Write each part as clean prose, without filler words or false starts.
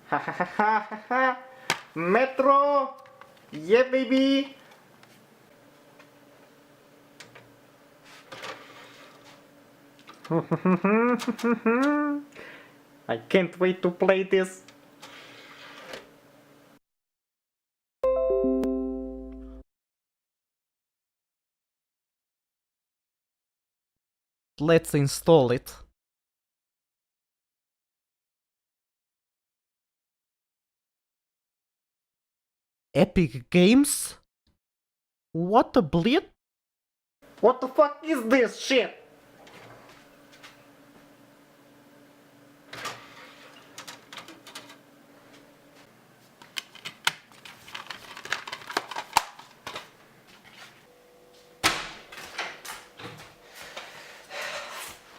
Ha ha ha ha ha ha. Metro! Yeah, baby! I can't wait to play this. Let's install it. Epic Games? What the bleed? What the fuck is this shit?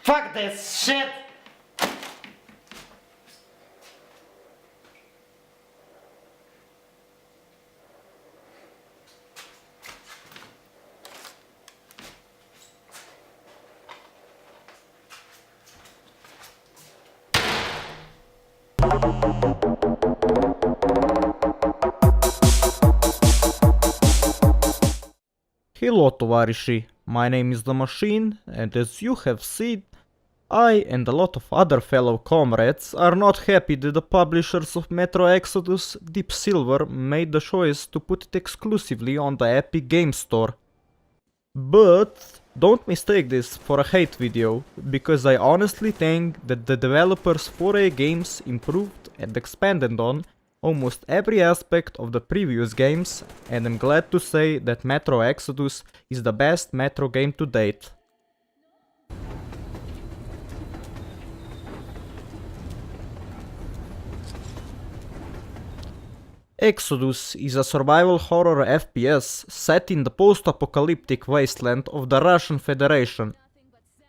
Fuck this shit! Hello tovarishi, my name is The Machine, and as you have seen, I and a lot of other fellow comrades are not happy that the publishers of Metro Exodus Deep Silver made the choice to put it exclusively on the Epic Games Store. But don't mistake this for a hate video, because I honestly think that the developers 4A games improved and expanded on almost every aspect of the previous games, and I'm glad to say that Metro Exodus is the best Metro game to date. Exodus is a survival horror FPS set in the post-apocalyptic wasteland of the Russian Federation.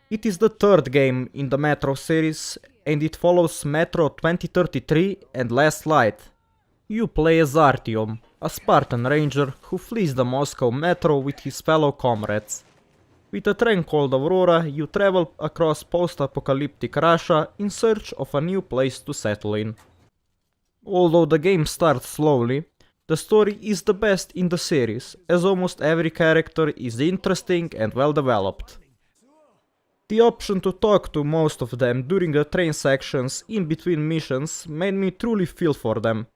It is the third game in the Metro series, and it follows Metro 2033 and Last Light. You play as Artyom, a Spartan Ranger who flees the Moscow metro with his fellow comrades. With a train called Aurora, you travel across post-apocalyptic Russia in search of a new place to settle in. Although the game starts slowly, the story is the best in the series, as almost every character is interesting and well developed. The option to talk to most of them during the train sections in between missions made me truly feel for them.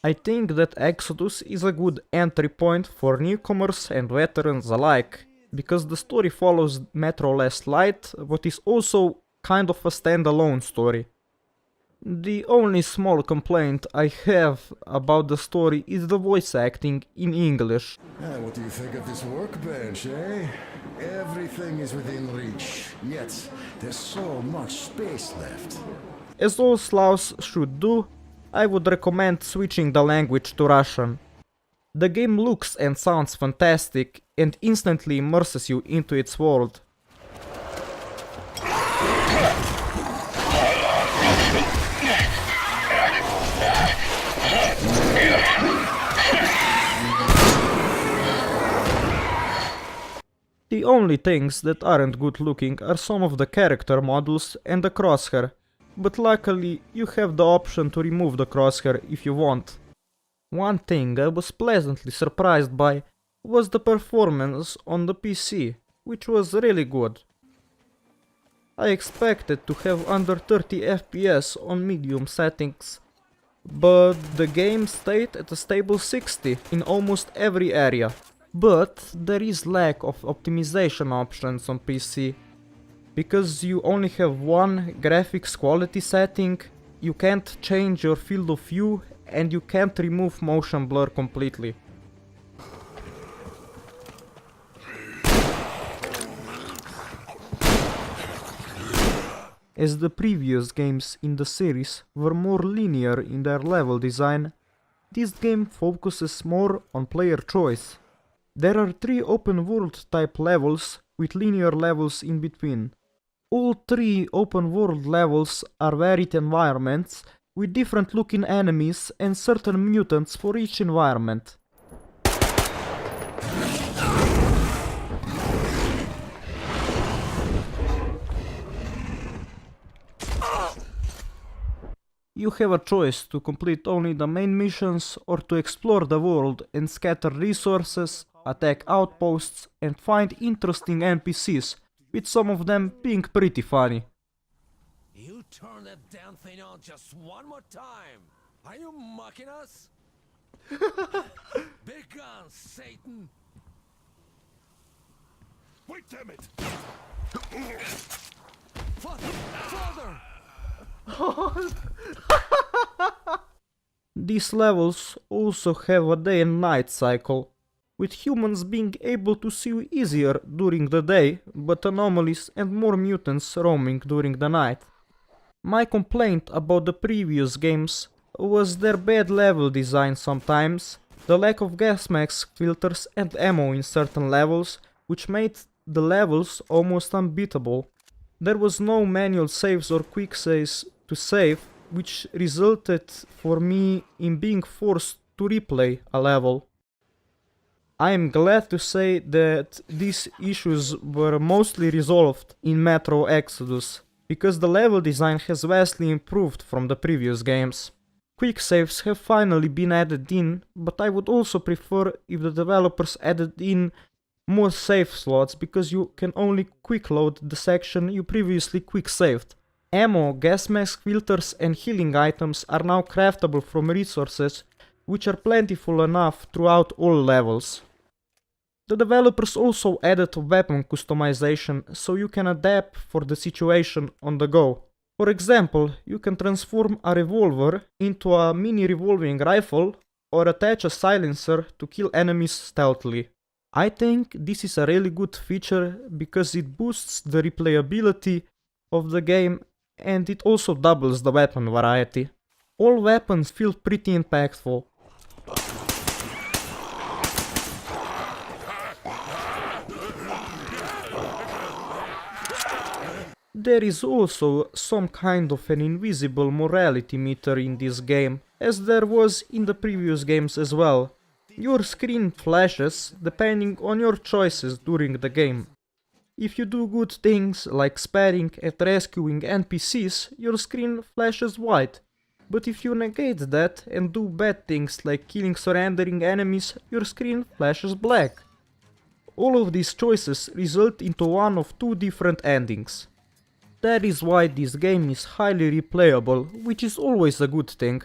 I think that Exodus is a good entry point for newcomers and veterans alike, because the story follows Metro Last Light, but is also kind of a standalone story. The only small complaint I have about the story is the voice acting in English. What do you think of this workbench, eh? Everything is within reach, yet there's so much space left. As all Slavs should do, I would recommend switching the language to Russian. The game looks and sounds fantastic and instantly immerses you into its world. The only things that aren't good looking are some of the character models and the crosshair, but luckily you have the option to remove the crosshair if you want. One thing I was pleasantly surprised by was the performance on the PC, which was really good. I expected to have under 30 FPS on medium settings, but the game stayed at a stable 60 in almost every area. But there is lack of optimization options on PC. Because you only have one graphics quality setting, you can't change your field of view and you can't remove motion blur completely. As the previous games in the series were more linear in their level design, this game focuses more on player choice. There are 3 open world type levels with linear levels in between. All 3 open world levels are varied environments with different looking enemies and certain mutants for each environment. You have a choice to complete only the main missions or to explore the world and scatter resources, attack outposts and find interesting NPCs, with some of them being pretty funny. You turn that damn thing on just one more time. Are you mocking us? Big guns, Satan. Wait, damn it! Father! These levels also have a day and night cycle, with humans being able to see easier during the day, but anomalies and more mutants roaming during the night. My complaint about the previous games was their bad level design sometimes, the lack of gas mask filters and ammo in certain levels, which made the levels almost unbeatable. There was no manual saves or quick saves to save, which resulted for me in being forced to replay a level. I am glad to say that these issues were mostly resolved in Metro Exodus, because the level design has vastly improved from the previous games. Quick saves have finally been added in, but I would also prefer if the developers added in more save slots, because you can only quick load the section you previously quick saved. Ammo, gas mask filters and healing items are now craftable from resources, which are plentiful enough throughout all levels. The developers also added weapon customization, so you can adapt for the situation on the go. For example, you can transform a revolver into a mini revolving rifle or attach a silencer to kill enemies stealthily. I think this is a really good feature because it boosts the replayability of the game and it also doubles the weapon variety. All weapons feel pretty impactful. There is also some kind of an invisible morality meter in this game, as there was in the previous games as well. Your screen flashes depending on your choices during the game. If you do good things like sparing and rescuing NPCs, your screen flashes white. But if you negate that and do bad things like killing surrendering enemies, your screen flashes black. All of these choices result into one of two different endings. That is why this game is highly replayable, which is always a good thing.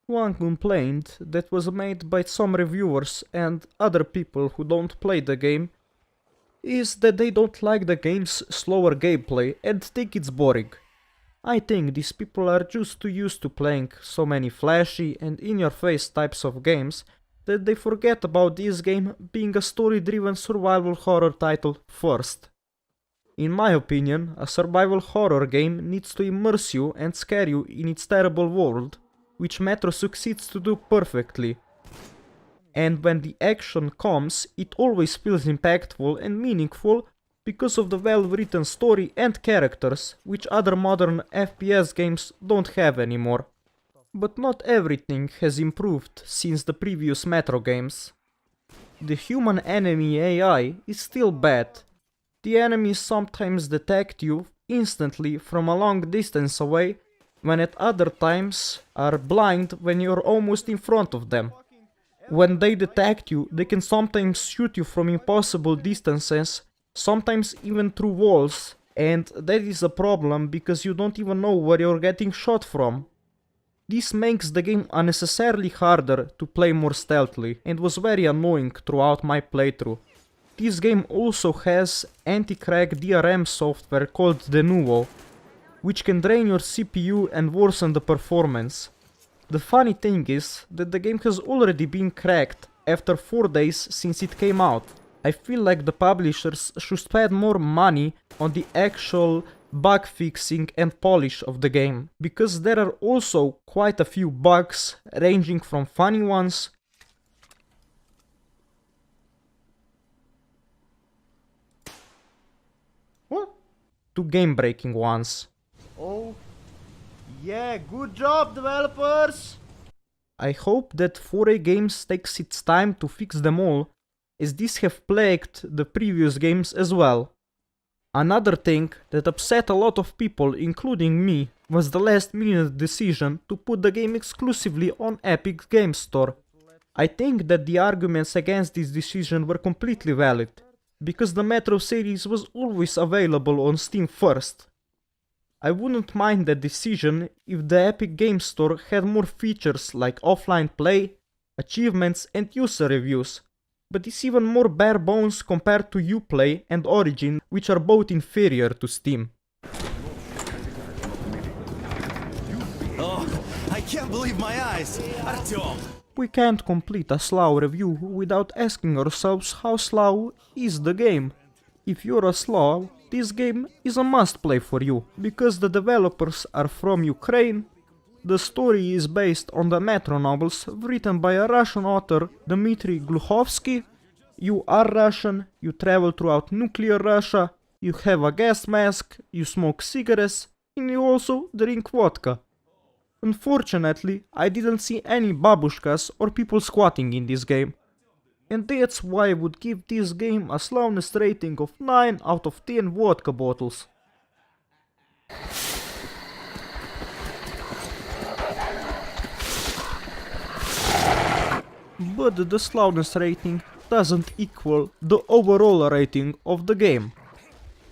One complaint that was made by some reviewers and other people who don't play the game is that they don't like the game's slower gameplay and think it's boring. I think these people are just too used to playing so many flashy and in-your-face types of games that they forget about this game being a story-driven survival horror title first. In my opinion, a survival horror game needs to immerse you and scare you in its terrible world, which Metro succeeds to do perfectly. And when the action comes, it always feels impactful and meaningful because of the well-written story and characters, which other modern FPS games don't have anymore. But not everything has improved since the previous Metro games. The human enemy AI is still bad. The enemies sometimes detect you instantly from a long distance away, when at other times are blind when you're almost in front of them. When they detect you, they can sometimes shoot you from impossible distances, sometimes even through walls, and that is a problem because you don't even know where you're getting shot from. This makes the game unnecessarily harder to play more stealthily and was very annoying throughout my playthrough. This game also has anti-crack DRM software called Denuvo, which can drain your CPU and worsen the performance. The funny thing is that the game has already been cracked after 4 days since it came out. I feel like the publishers should spend more money on the actual bug fixing and polish of the game, because there are also quite a few bugs, ranging from funny ones to game-breaking ones. Oh, yeah, good job, developers! I hope that 4A Games takes its time to fix them all, as these have plagued the previous games as well. Another thing that upset a lot of people, including me, was the last minute decision to put the game exclusively on Epic Games Store. I think that the arguments against this decision were completely valid, because the Metro series was always available on Steam first. I wouldn't mind that decision if the Epic Games Store had more features like offline play, achievements and user reviews, but it's even more bare bones compared to Uplay and Origin, which are both inferior to Steam. Oh, I can't believe my eyes! Artyom! We can't complete a Slav review without asking ourselves how Slav is the game. If you're a Slav, this game is a must-play for you, because the developers are from Ukraine, the story is based on the Metro novels written by a Russian author, Dmitry Glukhovsky. You are Russian, you travel throughout nuclear Russia, you have a gas mask, you smoke cigarettes, and you also drink vodka. Unfortunately, I didn't see any babushkas or people squatting in this game. And that's why I would give this game a Slavness rating of 9 out of 10 vodka bottles. But the Slavness rating doesn't equal the overall rating of the game.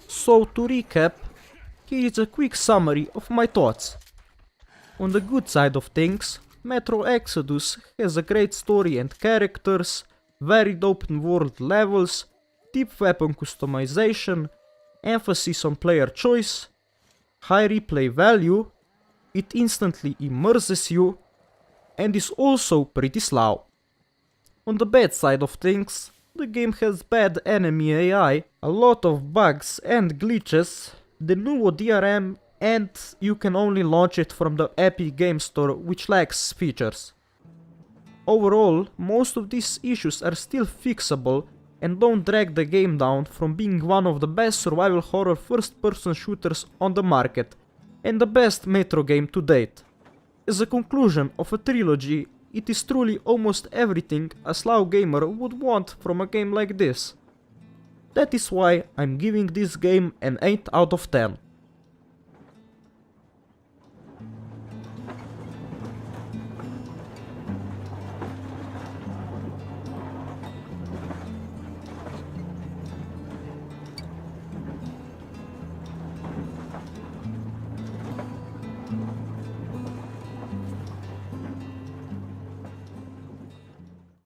So to recap, here is a quick summary of my thoughts. On the good side of things, Metro Exodus has a great story and characters, varied open world levels, deep weapon customization, emphasis on player choice, high replay value, it instantly immerses you, and is also pretty Slav. On the bad side of things, the game has bad enemy AI, a lot of bugs and glitches, the new DRM, and you can only launch it from the Epic Games Store, which lacks features. Overall, most of these issues are still fixable and don't drag the game down from being one of the best survival horror first-person shooters on the market, and the best Metro game to date. As a conclusion of a trilogy, it is truly almost everything a Slav gamer would want from a game like this. That is why I'm giving this game an 8 out of 10.